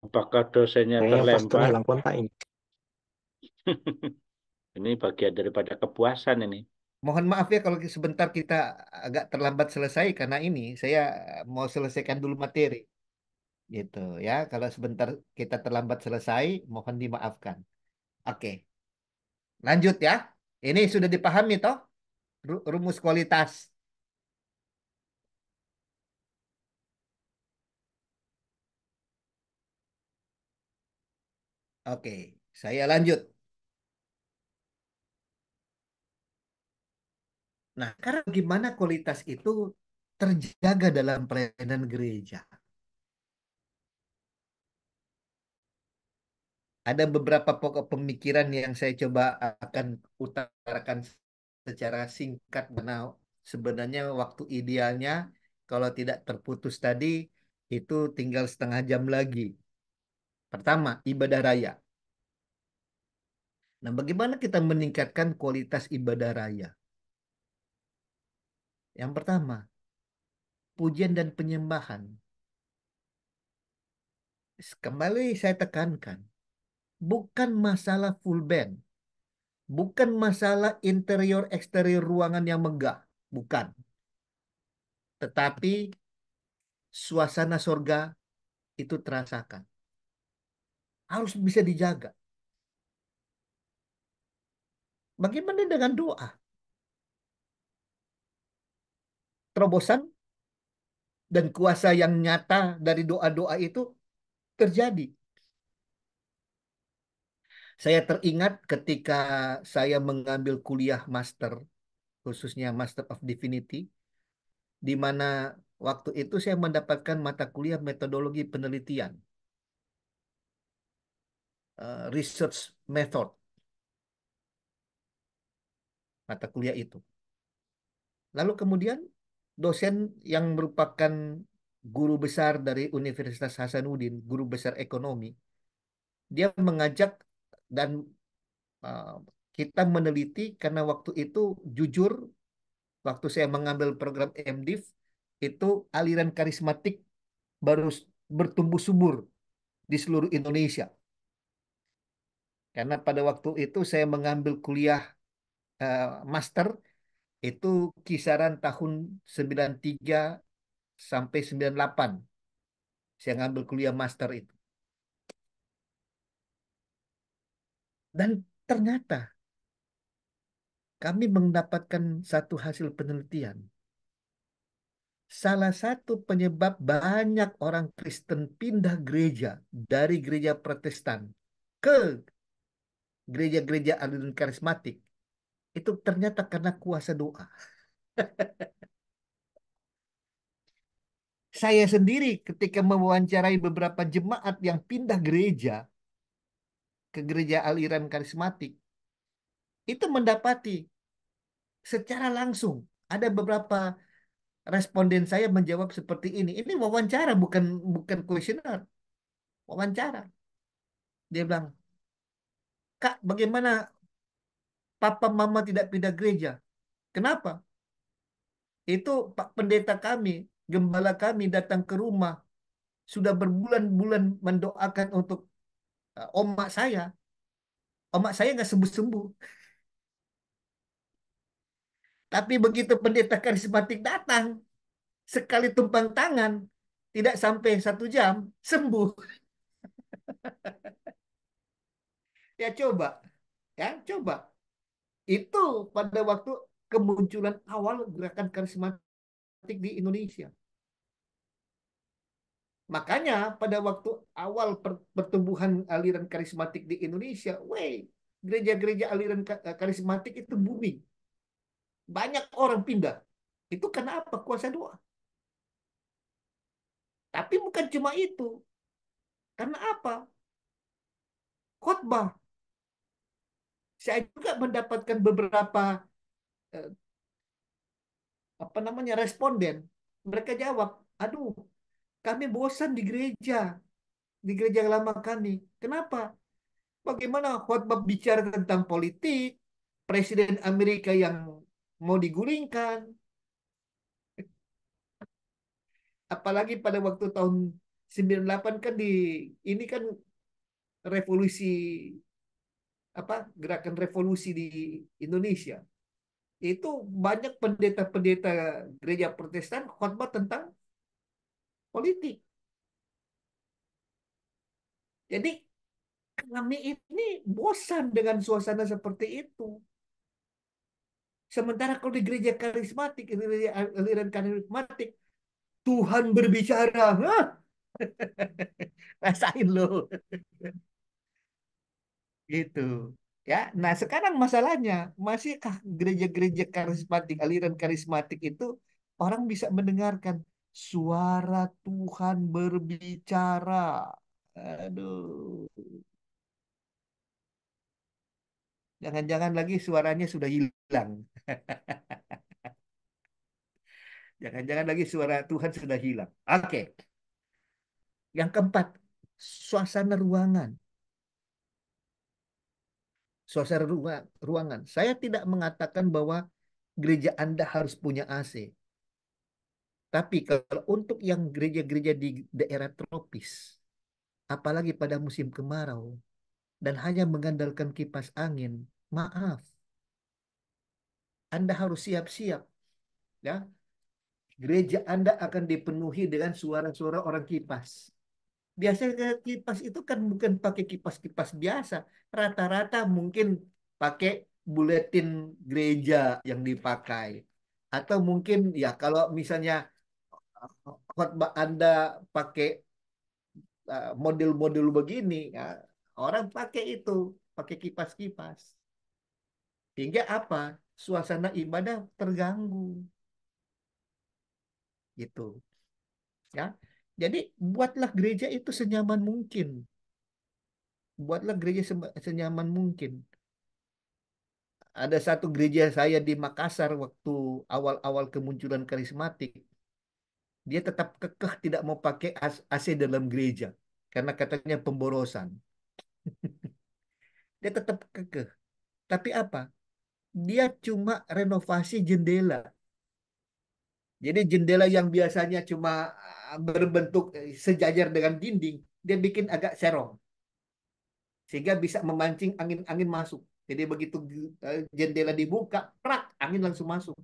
Apakah dosennya Kayaknya pastor terlempar? hilang kontak ini. Ini bagian daripada kepuasan ini. Mohon maaf ya kalau sebentar kita agak terlambat selesai karena ini saya mau selesaikan dulu materi gitu ya. Kalau sebentar kita terlambat selesai, mohon dimaafkan. Oke, lanjut ya. Ini sudah dipahami toh rumus kualitas. Oke, saya lanjut. Nah, karena bagaimana kualitas itu terjaga dalam pelayanan gereja? Ada beberapa pokok pemikiran yang saya coba akan utarakan secara singkat karena sebenarnya waktu idealnya kalau tidak terputus tadi itu tinggal setengah jam lagi. Pertama, ibadah raya. Nah, bagaimana kita meningkatkan kualitas ibadah raya? Yang pertama, pujian dan penyembahan. Kembali saya tekankan, bukan masalah full band, bukan masalah interior eksterior ruangan yang megah, bukan. Tetapi suasana surga itu terasakan. Harus bisa dijaga. Bagaimana dengan doa? Terobosan dan kuasa yang nyata dari doa-doa itu terjadi. Saya teringat ketika saya mengambil kuliah master, khususnya Master of Divinity, di mana waktu itu saya mendapatkan mata kuliah metodologi penelitian, research method, mata kuliah itu. Lalu kemudian dosen yang merupakan guru besar dari Universitas Hasanuddin, guru besar ekonomi, dia mengajak dan uh, kita meneliti karena waktu itu jujur, waktu saya mengambil program MDiv, itu aliran karismatik baru bertumbuh subur di seluruh Indonesia. Karena pada waktu itu saya mengambil kuliah master itu kisaran tahun 93 sampai 98. Saya ngambil kuliah master itu. Dan ternyata kami mendapatkan satu hasil penelitian. Salah satu penyebab banyak orang Kristen pindah gereja dari gereja Protestan ke gereja-gereja aliran karismatik itu ternyata karena kuasa doa. Saya sendiri ketika mewawancarai beberapa jemaat yang pindah gereja ke gereja aliran karismatik, itu mendapati secara langsung ada beberapa responden saya menjawab seperti ini. Ini wawancara bukan bukan kuesioner, wawancara. Dia bilang, "Kak, bagaimana papa mama tidak pindah gereja? Kenapa? Itu Pak Pendeta kami, gembala kami datang ke rumah sudah berbulan-bulan mendoakan untuk omak saya. Omak saya nggak sembuh-sembuh. Tapi begitu pendeta karismatik datang, sekali tumpang tangan, tidak sampai 1 jam, sembuh." Ya coba, ya coba. Itu pada waktu kemunculan awal gerakan karismatik di Indonesia. Makanya pada waktu awal pertumbuhan aliran karismatik di Indonesia, gereja-gereja aliran karismatik itu booming. Banyak orang pindah. Itu karena apa? Kuasa doa. Tapi bukan cuma itu. Karena apa? Khotbah. Saya juga mendapatkan beberapa eh, apa namanya responden. Mereka jawab, aduh, kami bosan di gereja lama kami. Kenapa? Bagaimana khotbah bicara tentang politik, Presiden Amerika yang mau digulingkan, apalagi pada waktu tahun 98 kan ini kan revolusi apa gerakan revolusi di Indonesia. Itu banyak pendeta-pendeta gereja Protestan khotbah tentang politik. Jadi kami ini bosan dengan suasana seperti itu. Sementara kalau di gereja karismatik, gereja aliran karismatik, Tuhan berbicara. Hah? Rasain loh. Gitu. Ya, nah sekarang masalahnya, masihkah gereja-gereja karismatik, aliran karismatik itu orang bisa mendengarkan suara Tuhan berbicara? Aduh, jangan-jangan lagi suaranya sudah hilang. Jangan-jangan lagi suara Tuhan sudah hilang. Oke, yang keempat, suasana ruangan. Ruangan. Saya tidak mengatakan bahwa gereja Anda harus punya AC. Tapi kalau untuk yang gereja-gereja di daerah tropis, apalagi pada musim kemarau, dan hanya mengandalkan kipas angin, maaf, Anda harus siap-siap. Ya, gereja Anda akan dipenuhi dengan suara-suara orang kipas. Biasanya kipas itu kan bukan pakai kipas-kipas biasa. Rata-rata mungkin pakai buletin gereja yang dipakai. Atau mungkin ya kalau misalnya khotbah Anda pakai model-model begini, ya, orang pakai itu, pakai kipas-kipas. Hingga apa? Suasana ibadah terganggu, gitu. Ya, jadi buatlah gereja itu senyaman mungkin. Buatlah gereja senyaman mungkin. Ada satu gereja saya di Makassar waktu awal-awal kemunculan karismatik. Dia tetap kekeh tidak mau pakai AC dalam gereja karena katanya pemborosan. Dia tetap kekeh. Tapi apa? Dia cuma renovasi jendela. Jadi jendela yang biasanya cuma berbentuk sejajar dengan dinding, dia bikin agak serong sehingga bisa memancing angin-angin masuk. Jadi begitu jendela dibuka, prak, angin langsung masuk.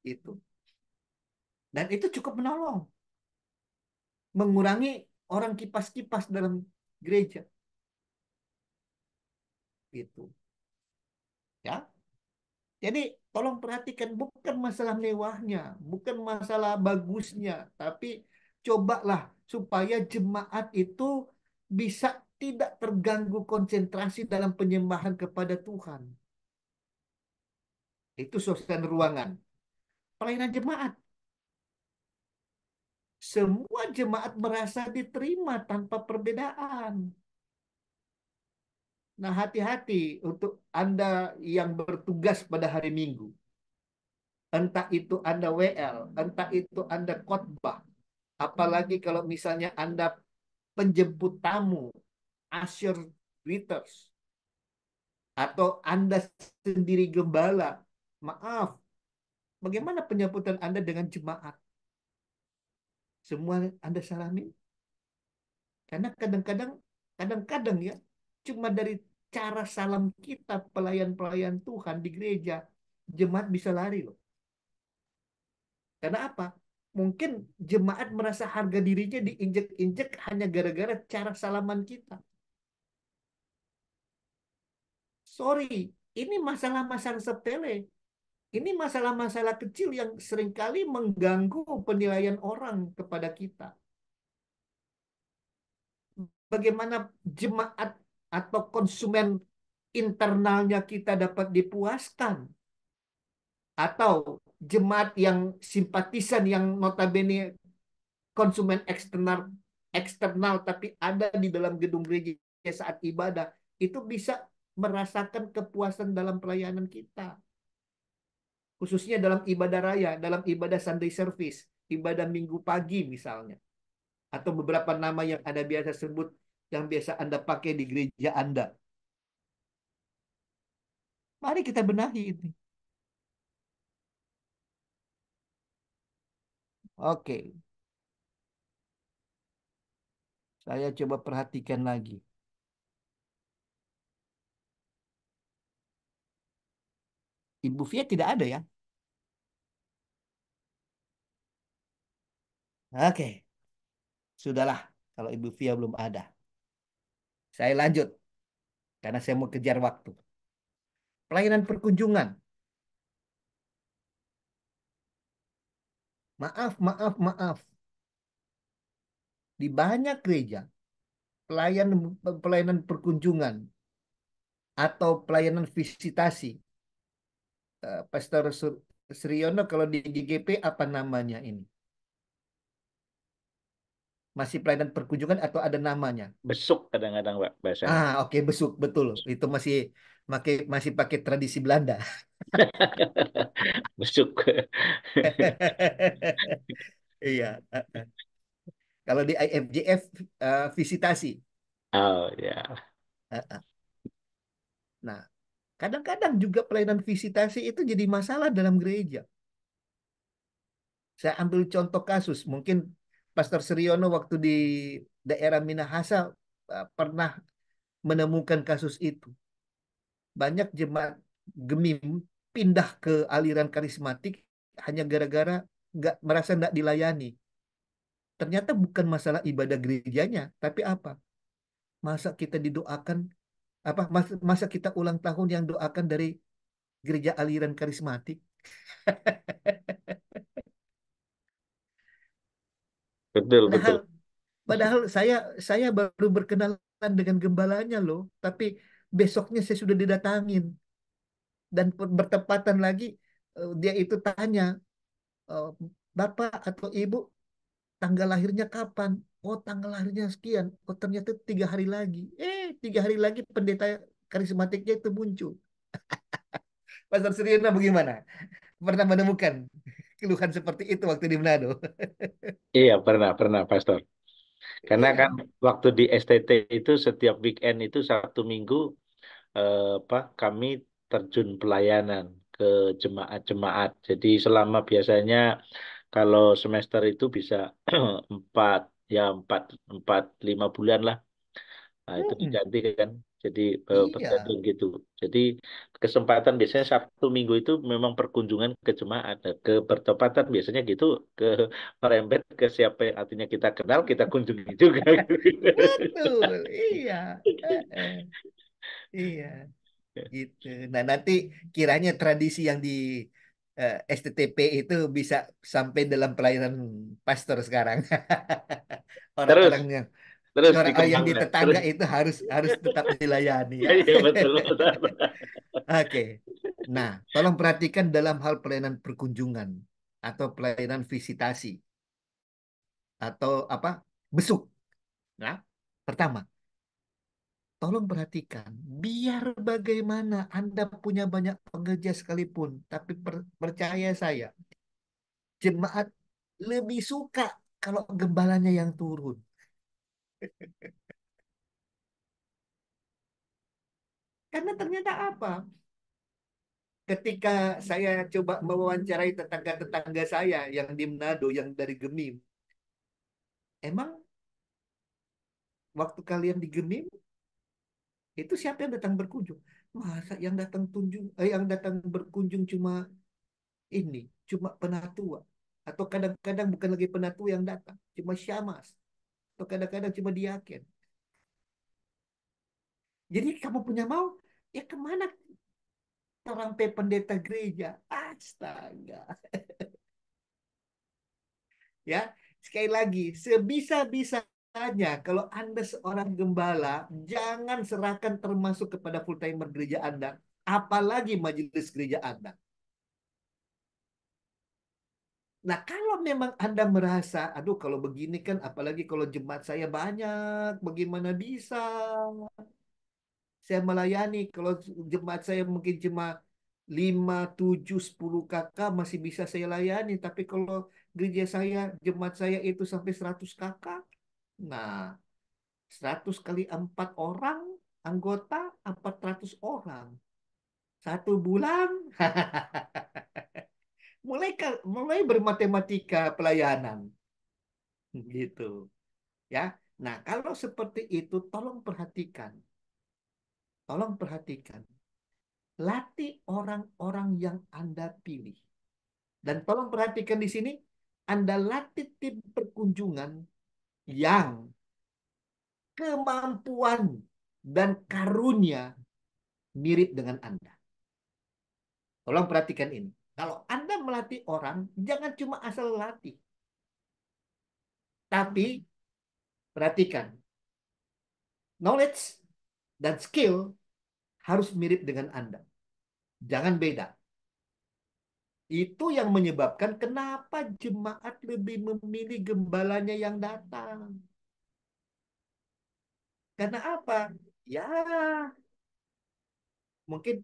Itu. Dan itu cukup menolong, mengurangi orang kipas-kipas dalam gereja. Gitu. Ya. Jadi tolong perhatikan bukan masalah mewahnya, bukan masalah bagusnya, tapi cobalah supaya jemaat itu bisa tidak terganggu konsentrasi dalam penyembahan kepada Tuhan. Itu suasana ruangan. Pelayanan jemaat. Semua jemaat merasa diterima tanpa perbedaan. Nah, hati-hati untuk Anda yang bertugas pada hari Minggu. Entah itu Anda WL, entah itu Anda khotbah. Apalagi kalau misalnya Anda penjemput tamu, usher greeters, atau Anda sendiri gembala. Maaf, bagaimana penyambutan Anda dengan jemaat? Semua Anda salami? Karena kadang-kadang ya, cuma dari cara salam kita pelayan-pelayan Tuhan di gereja, jemaat bisa lari loh. Karena apa? Mungkin jemaat merasa harga dirinya diinjek-injek hanya gara-gara cara salaman kita. Sorry, ini masalah-masalah sepele. Ini masalah-masalah kecil yang seringkali mengganggu penilaian orang kepada kita. Bagaimana jemaat atau konsumen internalnya kita dapat dipuaskan. Atau jemaat yang simpatisan yang notabene konsumen eksternal eksternal tapi ada di dalam gedung gereja saat ibadah itu bisa merasakan kepuasan dalam pelayanan kita. Khususnya dalam ibadah raya, dalam ibadah Sunday service, ibadah minggu pagi misalnya. Atau beberapa nama yang Anda biasa sebut, yang biasa Anda pakai di gereja Anda. Mari kita benahi ini. Oke. Saya coba perhatikan lagi. Ibu Fia tidak ada ya? Oke, sudahlah. Kalau Ibu Fia belum ada. Saya lanjut, karena saya mau kejar waktu. Pelayanan perkunjungan. Maaf, maaf, maaf. Di banyak gereja, pelayanan pelayanan perkunjungan atau pelayanan visitasi. Pastor Suryono kalau di GGP apa namanya ini? Masih pelayanan perkunjungan atau ada namanya? Besuk kadang-kadang, Pak, bahasanya. Ah, oke, besuk betul. Itu masih pakai tradisi Belanda. Besuk. Iya. Kalau di IFJF visitasi. Oh ya, Eh, eh. Nah, kadang-kadang juga pelayanan visitasi itu jadi masalah dalam gereja. Saya ambil contoh kasus, mungkin Pastor Suryono waktu di daerah Minahasa pernah menemukan kasus itu. Banyak jemaat Gemim pindah ke aliran karismatik hanya gara-gara nggak merasa nggak dilayani. Ternyata bukan masalah ibadah gerejanya, tapi apa? Masa kita didoakan masa kita ulang tahun yang doakan dari gereja aliran karismatik? betul Padahal betul. padahal saya baru berkenalan dengan gembalanya loh, tapi besoknya saya sudah didatangin dan bertepatan lagi dia itu tanya, "Eh, Bapak atau Ibu tanggal lahirnya kapan?" Oh, tanggal lahirnya sekian. Oh, ternyata 3 hari lagi. 3 hari lagi pendeta karismatiknya itu muncul. Pastor Suryono bagaimana? Pernah menemukan keluhan seperti itu waktu di Manado? Iya, pernah pernah, Pastor. Karena kan Iya. waktu di STT itu setiap weekend itu Sabtu Minggu, kami terjun pelayanan ke jemaat-jemaat. Jadi selama biasanya kalau semester itu bisa empat, ya empat, 4, 5 bulan lah. Nah, itu Mm-mm. diganti kan. Jadi Iya. bergantian gitu. Jadi kesempatan biasanya Sabtu Minggu itu memang perkunjungan ke jemaat. Nah, ke bertepatan biasanya gitu ke merembet ke siapa yang artinya kita kenal kita kunjungi juga. Betul. Iya. Eh, iya. Gitu. Nah, nanti kiranya tradisi yang di STTP itu bisa sampai dalam pelayanan pastor sekarang. Terus Orang-orang terus yang di dikembangkan. tetangga Terus itu harus harus tetap dilayani ya. iya betul betul. Oke. Nah, tolong perhatikan dalam hal pelayanan perkunjungan atau pelayanan visitasi atau apa? Besuk. Nah, pertama, tolong perhatikan, biar bagaimana Anda punya banyak pekerja sekalipun, tapi percaya saya, jemaat lebih suka kalau gembalanya yang turun. Karena ternyata apa? Ketika saya coba mewawancarai tetangga-tetangga saya yang di Manado, yang dari Gemim, emang waktu kalian di Gemim, itu siapa yang datang berkunjung? Masa yang datang berkunjung cuma ini, cuma penatua. Atau kadang-kadang bukan lagi penatua yang datang, cuma syamas. Atau kadang-kadang cuma diaken. Jadi kamu punya mau, ya kemana sampai pendeta gereja? Astaga. Ya, sekali lagi, sebisa-bisanya kalau Anda seorang gembala, jangan serahkan termasuk kepada full timer gereja Anda, apalagi majelis gereja Anda. Nah, kalau memang Anda merasa, aduh kalau begini kan, apalagi kalau jemaat saya banyak, bagaimana bisa saya melayani? Kalau jemaat saya mungkin cuma 5, 7, 10 kakak masih bisa saya layani. Tapi kalau gereja saya, jemaat saya itu sampai 100 kakak. Nah, 100 kali 4 orang, anggota 400 orang. 1 bulan, mulai bermatematika pelayanan. Gitu. Ya. Nah, kalau seperti itu, tolong perhatikan, latih orang-orang yang Anda pilih. Dan tolong perhatikan di sini, Anda latih tim perkunjungan yang kemampuan dan karunia mirip dengan Anda. Tolong perhatikan ini. Kalau Anda melatih orang, jangan cuma asal latih. Tapi perhatikan, knowledge dan skill harus mirip dengan Anda. Jangan beda. Itu yang menyebabkan kenapa jemaat lebih memilih gembalanya yang datang. Karena apa? Ya, mungkin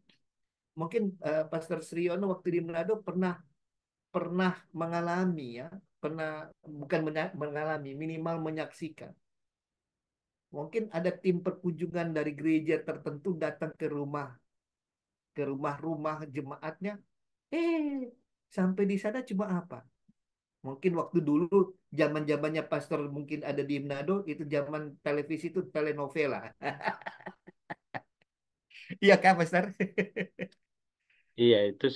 mungkin Pastor Sriono waktu di Manado pernah pernah mengalami ya, pernah bukan mengalami, minimal menyaksikan. Mungkin ada tim perkunjungan dari gereja tertentu datang ke rumah-rumah jemaatnya. Eh, sampai di sana cuma apa? Mungkin waktu dulu zaman-zamannya pastor mungkin ada di Manado itu zaman televisi itu telenovela. Iya kan pastor? Iya, itu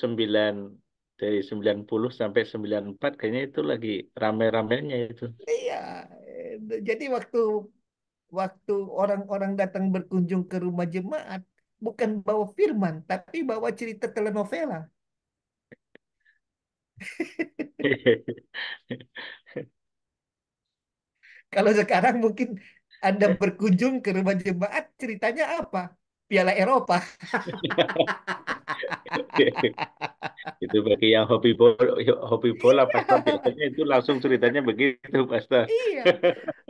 dari 90 sampai 94 kayaknya itu lagi rame-ramenya itu. Iya. Jadi waktu waktu orang-orang datang berkunjung ke rumah jemaat bukan bawa firman tapi bawa cerita telenovela. Kalau sekarang mungkin Anda berkunjung ke rumah jemaat ceritanya apa? Piala Eropa. Itu bagi yang hobi bola, Pastor, Iya. biasanya itu langsung ceritanya begitu, Pastor. Iya,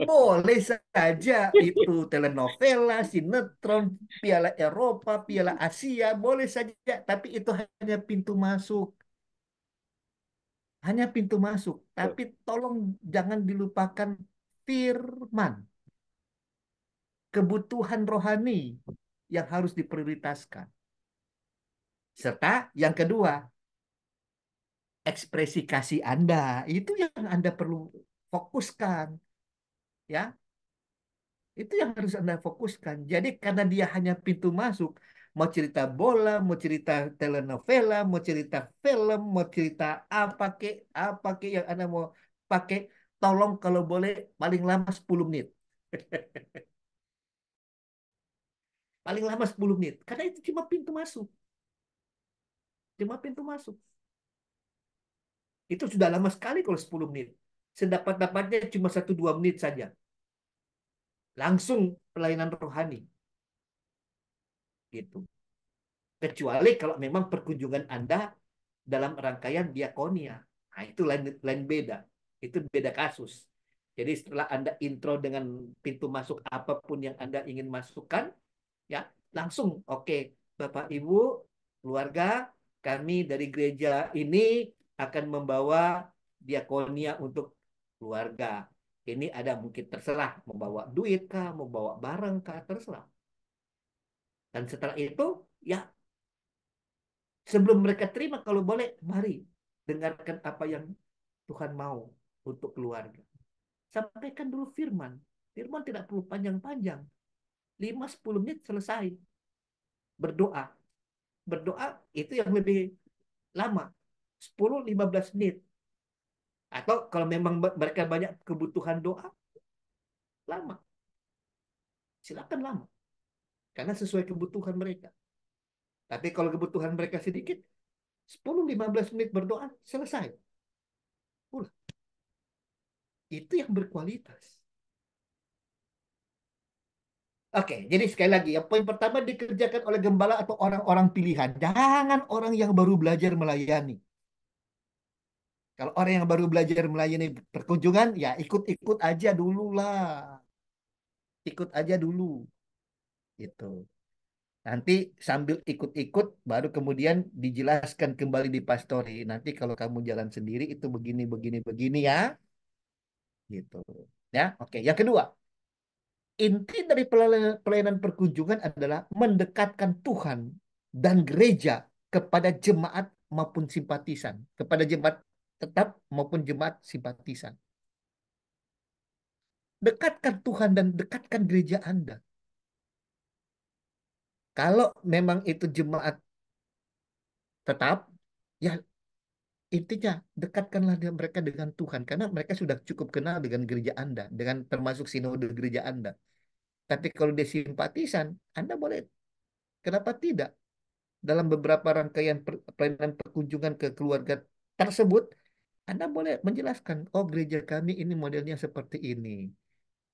boleh saja itu telenovela, sinetron, Piala Eropa, Piala Asia, boleh saja. Tapi itu hanya pintu masuk, hanya pintu masuk. Tapi tolong jangan dilupakan firman, kebutuhan rohani yang harus diprioritaskan. Serta yang kedua, ekspresi kasih Anda itu yang Anda perlu fokuskan, ya. Itu yang harus Anda fokuskan. Jadi karena dia hanya pintu masuk, mau cerita bola, mau cerita telenovela, mau cerita film, mau cerita apa kek yang Anda mau pakai, tolong kalau boleh paling lama 10 menit. Paling lama 10 menit. Karena itu cuma pintu masuk. Cuma pintu masuk. Itu sudah lama sekali kalau 10 menit. Sedapat-dapatnya cuma 1-2 menit saja. Langsung pelayanan rohani. Gitu. Kecuali kalau memang perkunjungan Anda dalam rangkaian diakonia. Nah, itu lain lain beda. Itu beda kasus. Jadi setelah Anda intro dengan pintu masuk apapun yang Anda ingin masukkan, ya langsung oke, Bapak Ibu, keluarga, kami dari gereja ini akan membawa diakonia untuk keluarga. Ini ada mungkin terserah membawa duit kah, membawa barang kah, terserah. Dan setelah itu, ya sebelum mereka terima, kalau boleh, mari dengarkan apa yang Tuhan mau untuk keluarga. Sampaikan dulu firman. Firman tidak perlu panjang-panjang. 5-10 menit selesai. Berdoa. Berdoa itu yang lebih lama. 10-15 menit. Atau kalau memang mereka banyak kebutuhan doa, lama. Silakan lama. Karena sesuai kebutuhan mereka. Tapi kalau kebutuhan mereka sedikit, 10-15 menit berdoa, selesai. Udah. Itu yang berkualitas. Oke, jadi sekali lagi ya, poin pertama dikerjakan oleh gembala atau orang-orang pilihan. Jangan orang yang baru belajar melayani. Kalau orang yang baru belajar melayani perkunjungan, ya ikut-ikut aja dulu lah. Ikut aja dulu, gitu. Nanti sambil ikut-ikut, baru kemudian dijelaskan kembali di pastori. Nanti kalau kamu jalan sendiri itu begini, begini, begini ya, gitu. Ya, oke. Yang kedua, inti dari pelayanan perkunjungan adalah mendekatkan Tuhan dan gereja kepada jemaat maupun simpatisan, kepada jemaat tetap maupun jemaat simpatisan. Dekatkan Tuhan dan dekatkan gereja Anda. Kalau memang itu jemaat tetap, ya intinya dekatkanlah mereka dengan Tuhan karena mereka sudah cukup kenal dengan gereja Anda, dengan termasuk sinode gereja Anda. Tapi kalau dia simpatisan, Anda boleh, kenapa tidak? Dalam beberapa rangkaian pelayanan perkunjungan ke keluarga tersebut, Anda boleh menjelaskan, oh gereja kami ini modelnya seperti ini.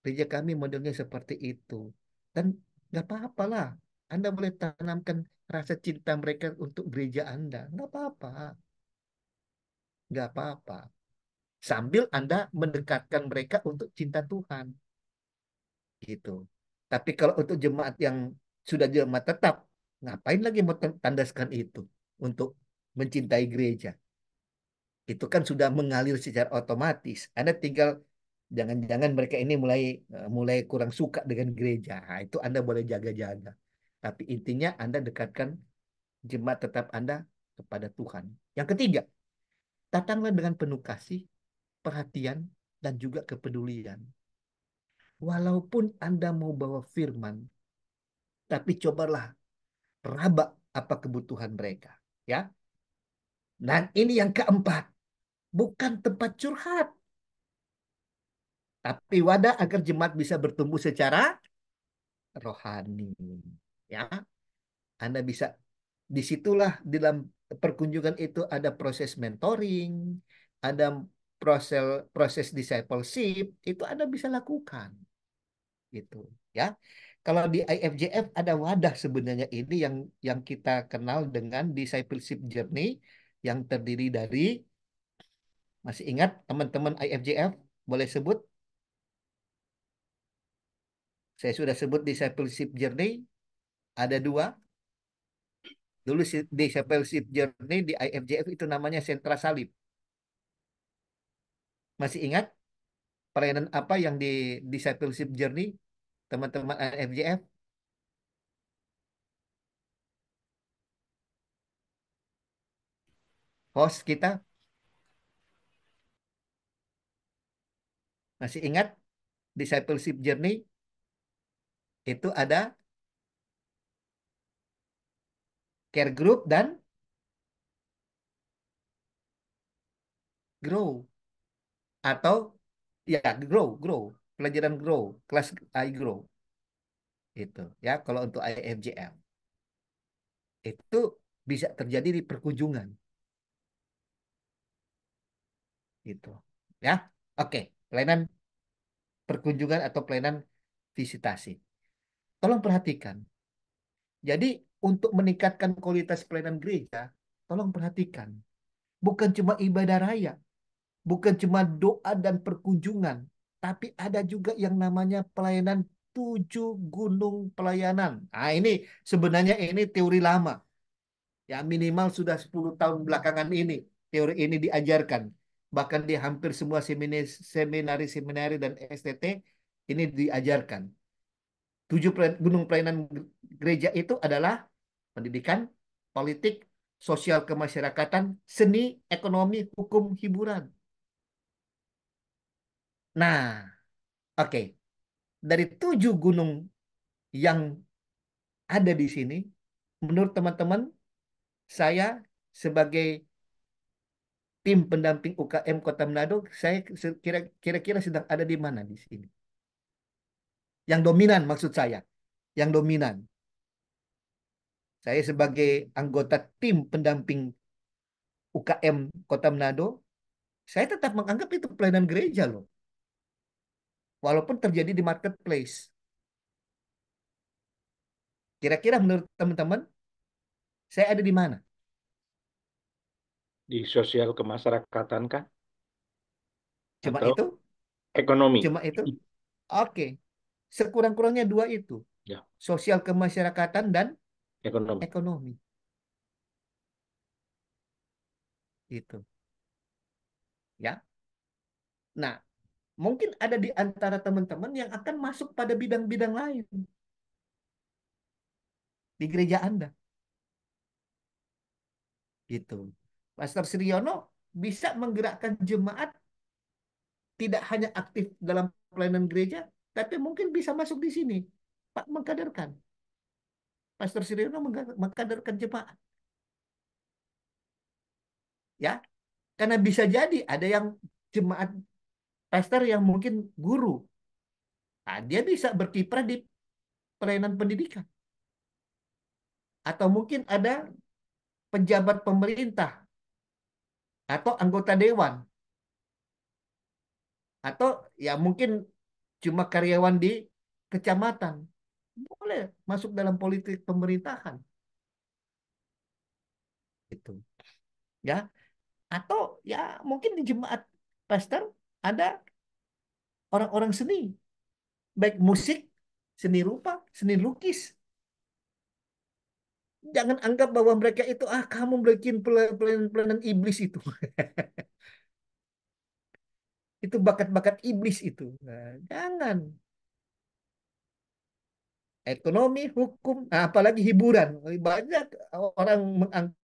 Gereja kami modelnya seperti itu. Dan nggak apa-apalah. Anda boleh tanamkan rasa cinta mereka untuk gereja Anda. Nggak apa-apa. Nggak apa-apa. Sambil Anda mendekatkan mereka untuk cinta Tuhan. Gitu. Tapi kalau untuk jemaat yang sudah jemaat tetap, ngapain lagi mau tandaskan itu untuk mencintai gereja? Itu kan sudah mengalir secara otomatis. Anda tinggal jangan-jangan mereka ini mulai kurang suka dengan gereja. Nah, itu Anda boleh jaga-jaga. Tapi intinya Anda dekatkan jemaat tetap Anda kepada Tuhan. Yang ketiga, datanglah dengan penuh kasih, perhatian, dan juga kepedulian. Walaupun Anda mau bawa firman, tapi cobalah raba apa kebutuhan mereka. Ya. Dan ini yang keempat, bukan tempat curhat, tapi wadah agar jemaat bisa bertumbuh secara rohani. Ya, Anda bisa disitulah dalam perkunjungan itu ada proses mentoring, ada proses proses discipleship, itu Anda bisa lakukan gitu ya. Kalau di IFJF ada wadah sebenarnya ini yang kita kenal dengan discipleship journey yang terdiri dari, masih ingat teman-teman IFJF, boleh sebut? Saya sudah sebut discipleship journey ada dua. Dulu discipleship journey di IFJF itu namanya sentra salib. Masih ingat pelayanan apa yang di discipleship journey teman-teman IFJF? Host kita masih ingat discipleship journey itu ada care group dan grow, atau ya grow pelajaran grow, kelas I grow itu ya. Kalau untuk IFJF itu bisa terjadi di perkunjungan gitu ya. Oke, pelayanan perkunjungan atau pelayanan visitasi. Tolong perhatikan. Jadi untuk meningkatkan kualitas pelayanan gereja, tolong perhatikan. Bukan cuma ibadah raya, bukan cuma doa dan perkunjungan, tapi ada juga yang namanya pelayanan 7 gunung pelayanan. Nah, ini sebenarnya ini teori lama. Ya minimal sudah 10 tahun belakangan ini teori ini diajarkan. Bahkan di hampir semua seminari-seminari dan STT ini diajarkan. 7 gunung pelayanan gereja itu adalah pendidikan, politik, sosial kemasyarakatan, seni, ekonomi, hukum, hiburan. Nah, oke. Dari 7 gunung yang ada di sini, menurut teman-teman, saya sebagai tim pendamping UKM Kota Manado, saya kira-kira sedang ada di mana di sini? Yang dominan maksud saya, yang dominan. Saya sebagai anggota tim pendamping UKM Kota Manado, saya tetap menganggap itu pelayanan gereja loh. Walaupun terjadi di marketplace. Kira-kira menurut teman-teman, saya ada di mana? Di sosial kemasyarakatan kah? Cuma Atau itu? ekonomi? Cuma itu? Oke. Sekurang-kurangnya dua itu. Ya, Sosial kemasyarakatan dan ekonomi. ekonomi. Itu. Ya. Nah, mungkin ada di antara teman-teman yang akan masuk pada bidang-bidang lain di gereja Anda. Gitu. Pastor Siriono bisa menggerakkan jemaat tidak hanya aktif dalam pelayanan gereja, tapi mungkin bisa masuk di sini. Pak mengkaderkan, Pastor Sirino mengkaderkan jemaat, ya. Karena bisa jadi ada yang jemaat pastor yang mungkin guru. Nah, dia bisa berkiprah di pelayanan pendidikan. Atau mungkin ada pejabat pemerintah atau anggota dewan. Atau ya mungkin cuma karyawan di kecamatan. Boleh masuk dalam politik pemerintahan. Gitu. Ya. Atau ya mungkin di jemaat pastor ada orang-orang seni. Baik musik, seni rupa, seni lukis. Jangan anggap bahwa mereka itu, kamu bikin pelayanan iblis itu. Itu bakat-bakat iblis itu. Nah, jangan. Ekonomi, hukum, apalagi hiburan. Banyak orang menganggap